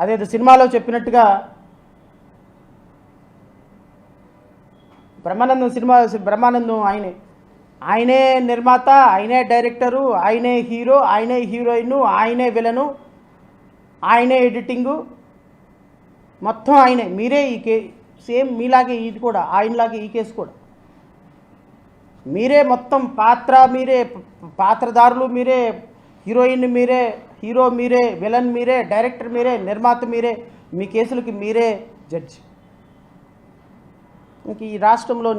అదేదో సినిమాలో చెప్పినట్టుగా బ్రహ్మానందం ఆయనే నిర్మాత, ఆయనే డైరెక్టరు, ఆయనే హీరో, ఆయనే హీరోయిన్, ఆయనే విలను, ఆయనే ఎడిటింగు, మొత్తం ఆయనే. మీరే సేమ్ మీలాగే ఇది కూడా, ఆయనలాగే ఈ కేసు కూడా మీరే మొత్తం మీరే పాత్రదారులు, మీరే హీరోయిన్, మీరే హీరో, మీరే విలన్, మీరే డైరెక్టర్, మీరే నిర్మాత, మీరే మీ కేసులకి మీరే జడ్జి. ఇంక ఈ రాష్ట్రంలో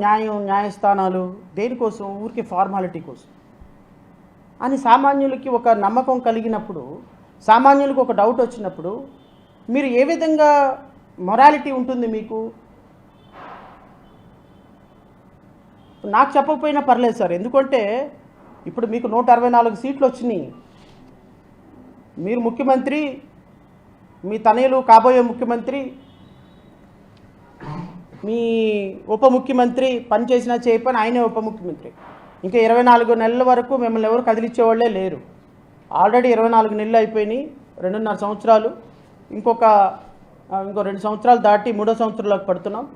న్యాయస్థానాలు దేనికోసం? ఊరికి ఫార్మాలిటీ కోసం అని సామాన్యులకి ఒక నమ్మకం కలిగినప్పుడు, సామాన్యులకు ఒక డౌట్ వచ్చినప్పుడు మీరు ఏ విధంగా మొరాలిటీ ఉంటుంది మీకు? నాకు చెప్పకపోయినా పర్లేదు సార్, ఎందుకంటే ఇప్పుడు మీకు 164 సీట్లు వచ్చినాయి. మీరు ముఖ్యమంత్రి, మీ తనయులు కాబోయే ముఖ్యమంత్రి, మీ ఉప ముఖ్యమంత్రి పనిచేసినా చేయపని ఆయనే ఉప ముఖ్యమంత్రి. ఇంకా 24 నెలల వరకు మిమ్మల్ని ఎవరు కదిలిచ్చేవాళ్లే లేరు. ఆల్రెడీ 24 నెలలు అయిపోయినాయి, 2.5 సంవత్సరాలు, ఇంకో 2 సంవత్సరాలు దాటి 3వ సంవత్సరంలోకి పడుతున్నాం.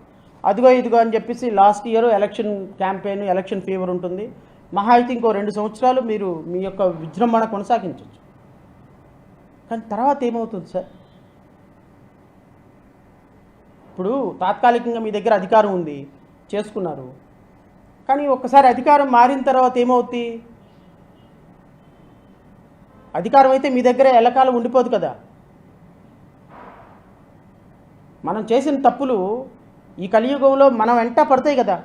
అదిగో ఇదిగో అని చెప్పేసి last year election campaign, election fever ఉంటుంది. మహా అయితే ఇంకో 2 సంవత్సరాలు మీరు మీ యొక్క విజృంభణ కొనసాగించవచ్చు. కానీ తర్వాత ఏమవుతుంది సార్? ఇప్పుడు తాత్కాలికంగా మీ దగ్గర అధికారం ఉంది, చేసుకున్నారు. కానీ ఒక్కసారి అధికారం మారిన తర్వాత ఏమవుతుంది? అధికారం అయితే మీ దగ్గర ఎల్లకాలం ఉండిపోదు కదా. మనం చేసిన తప్పులు ఈ కలియుగంలో మనం వెంట పడతాయి కదా.